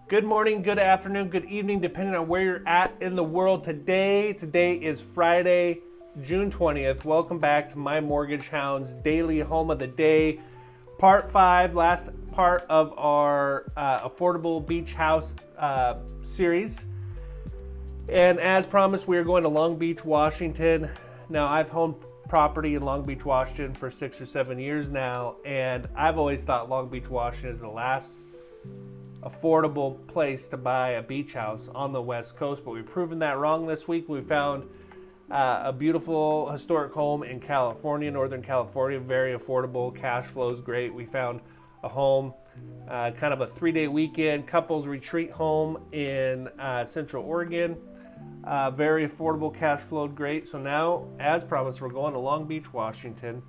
Good morning, good afternoon, good evening, depending on where you're at in the world today. Today is Friday, June 20th. Welcome back to my Mortgage Hound's Daily Home of the Day, Part 5, last part of our Affordable Beach House series. And as promised, we are going to Long Beach, Washington. Now, I've owned property in Long Beach, Washington for 6 or 7 years now, and I've always thought Long Beach, Washington is the last affordable place to buy a beach house on the West Coast, but we've proven that wrong this week. We found a beautiful historic home in California, Northern California, very affordable, cash flow is great. We found a home, kind of a 3-day weekend couples retreat home in Central Oregon. Very affordable, cash flowed great. So now, as promised, we're going to Long Beach, Washington.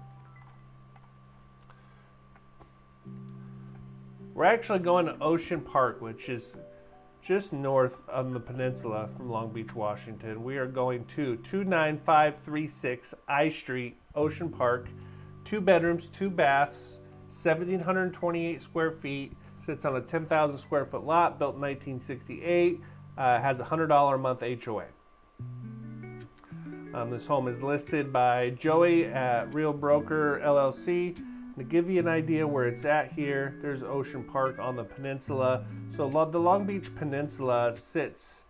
We're actually going to Ocean Park, which is just north on the peninsula from Long Beach, Washington. We are going to 29536 I Street, Ocean Park. 2 bedrooms, 2 baths, 1,728 square feet. Sits on a 10,000 square foot lot, built in 1968. Has a $100 a month HOA. This home is listed by Joey at Real Broker LLC. To give you an idea where it's at here, there's Ocean Park on the peninsula. So the Long Beach Peninsula sits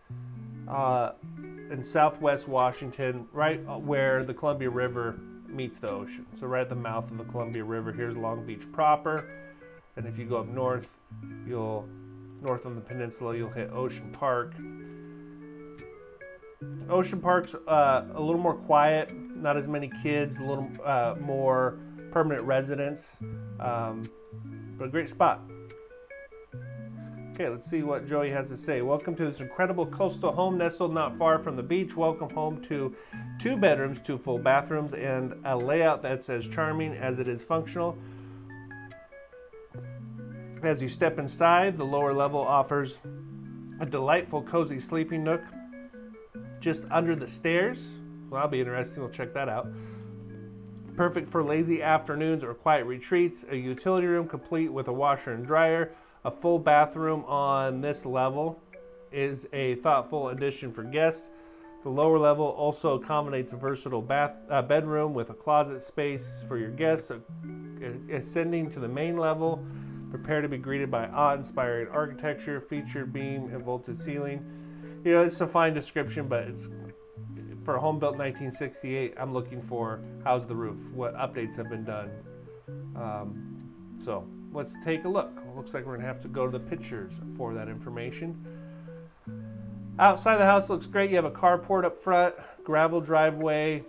in southwest Washington, right where the Columbia River meets the ocean. So right at the mouth of the Columbia River, here's Long Beach proper. And if you go up north on the peninsula, you'll hit Ocean Park. Ocean Park's a little more quiet, not as many kids, a little more permanent residents, but a great spot. Okay, let's see what Joey has to say. Welcome to this incredible coastal home nestled not far from the beach. Welcome home to 2 bedrooms, 2 full bathrooms, and a layout that's as charming as it is functional. As you step inside, the lower level offers a delightful, cozy sleeping nook just under the stairs. Well, that'll be interesting. We'll check that out. Perfect for lazy afternoons or quiet retreats. A utility room complete with a washer and dryer. A full bathroom on this level is a thoughtful addition for guests. The lower level also accommodates a versatile bedroom with a closet space for your guests. Ascending to the main level, prepare to be greeted by awe-inspiring architecture, featured beam and vaulted ceiling. You know, it's a fine description, but it's for a home built in 1968. I'm looking for how's the roof, what updates have been done. So let's take a look. It looks like we're gonna have to go to the pictures for that information. Outside the house looks great. You have a carport up front, gravel driveway.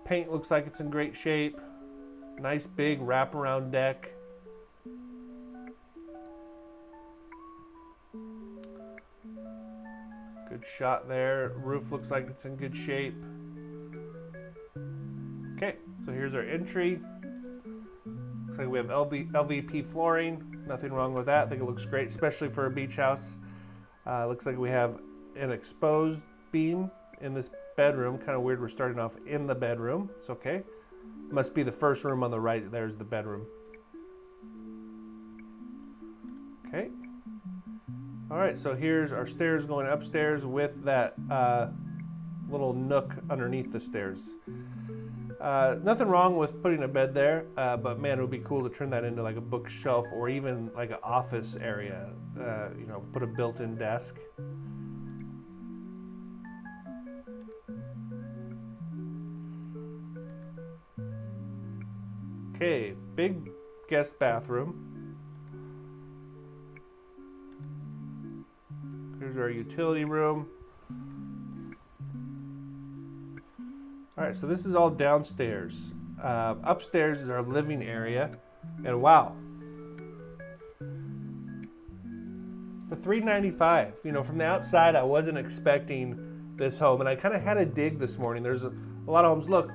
Paint looks like it's in great shape. Nice big wraparound deck. Good shot there. Roof looks like it's in good shape. Okay, so here's our entry. Looks like we have LVP flooring. Nothing wrong with that. I think it looks great, especially for a beach house. Looks like we have an exposed beam in this bedroom. Kind of weird we're starting off in the bedroom. It's okay. Must be the first room on the right. There's the bedroom. Okay. All right, so here's our stairs going upstairs with that little nook underneath the stairs. Nothing wrong with putting a bed there, but man, it would be cool to turn that into like a bookshelf or even like an office area. You know, put a built-in desk. Okay, big guest bathroom. Here's our utility room. All right, so this is all downstairs. Upstairs is our living area. And wow, for $395, you know, from the outside, I wasn't expecting this home. And I kind of had a dig this morning. There's a lot of homes. Look,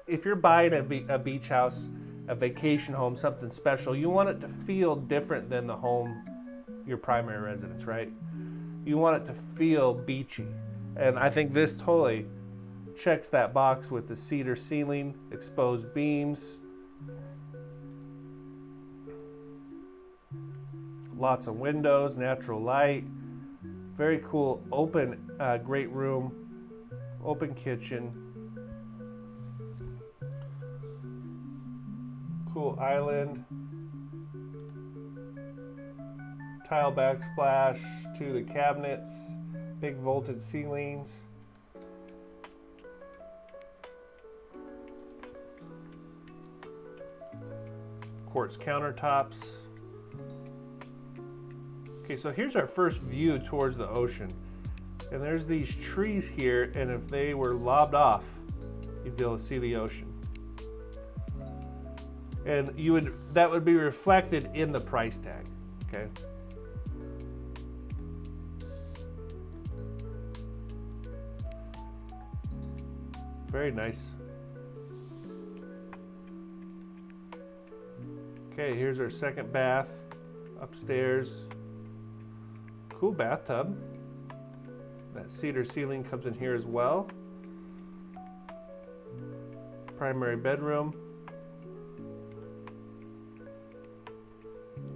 if you're buying a beach house, a vacation home, something special, you want it to feel different than the home, your primary residence, right? You want it to feel beachy. And I think this totally checks that box with the cedar ceiling, exposed beams, lots of windows, natural light. Very cool, open, great room, open kitchen. Cool island. Tile backsplash to the cabinets, big vaulted ceilings. Quartz countertops. Okay, so here's our first view towards the ocean. And there's these trees here, and if they were lobbed off, you'd be able to see the ocean. And that would be reflected in the price tag, okay? Very nice. Okay, here's our second bath upstairs. Cool bathtub. That cedar ceiling comes in here as well. Primary bedroom.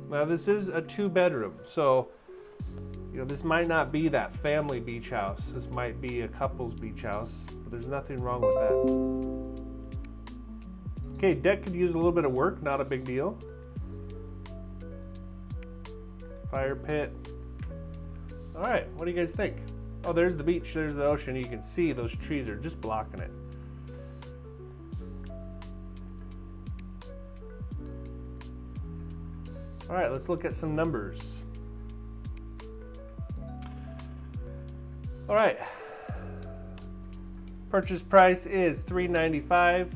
Now this is a 2-bedroom, so this might not be that family beach house. This might be a couple's beach house, but there's nothing wrong with that. Okay, deck could use a little bit of work, not a big deal. Fire pit. All right, what do you guys think? Oh, there's the beach, there's the ocean. You can see those trees are just blocking it. All right, let's look at some numbers. All right, purchase price is $395.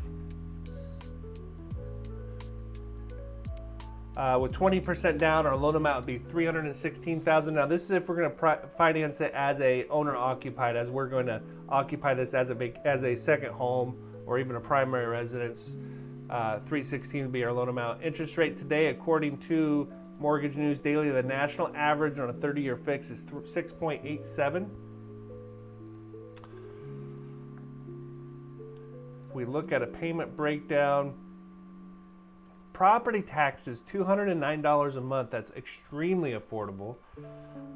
With 20% down, our loan amount would be $316,000. Now, this is if we're going to finance it as a owner occupied, as we're going to occupy this as a second home or even a primary residence. $316 would be our loan amount. Interest rate today, according to Mortgage News Daily, the national average on a 30-year fix is 6.87. If we look at a payment breakdown, property taxes, $209 a month. That's extremely affordable.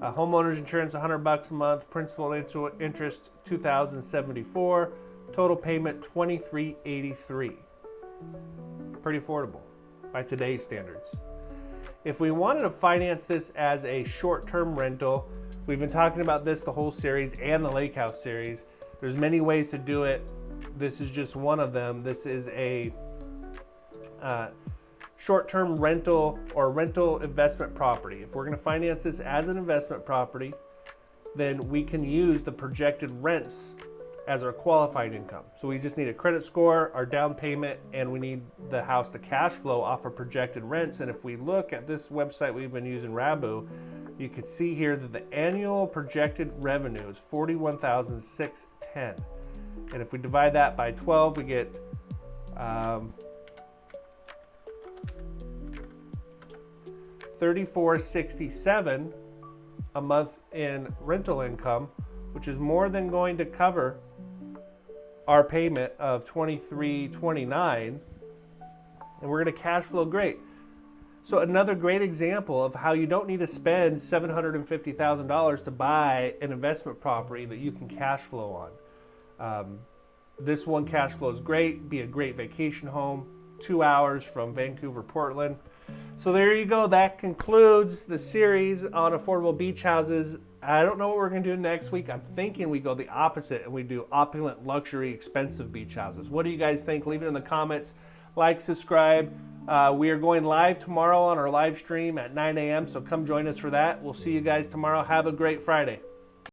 Homeowners insurance, $100 a month. Principal interest, $2,074. Total payment, $2,383. Pretty affordable by today's standards. If we wanted to finance this as a short-term rental, we've been talking about this the whole series and the Lake House series. There's many ways to do it. This is just one of them. This is a short-term rental or rental investment property. If we're going to finance this as an investment property, then we can use the projected rents as our qualified income. So we just need a credit score, our down payment, and we need the house to cash flow off of projected rents. And if we look at this website we've been using, 𝐟𝐵𝐵, you can see here that the annual projected revenue is $41,610. And if we divide that by 12, we get $34.67 a month in rental income, which is more than going to cover our payment of $23.29, and we're going to cash flow great. So another great example of how you don't need to spend $750,000 to buy an investment property that you can cash flow on. This one cash flow is great, be a great vacation home, 2 hours from Vancouver, Portland. So there you go. That concludes the series on affordable beach houses. I don't know what we're going to do next week. I'm thinking we go the opposite and we do opulent, luxury, expensive beach houses. What do you guys think? Leave it in the comments. Like, subscribe. We are going live tomorrow on our live stream at 9 a.m. So come join us for that. We'll see you guys tomorrow. Have a great Friday.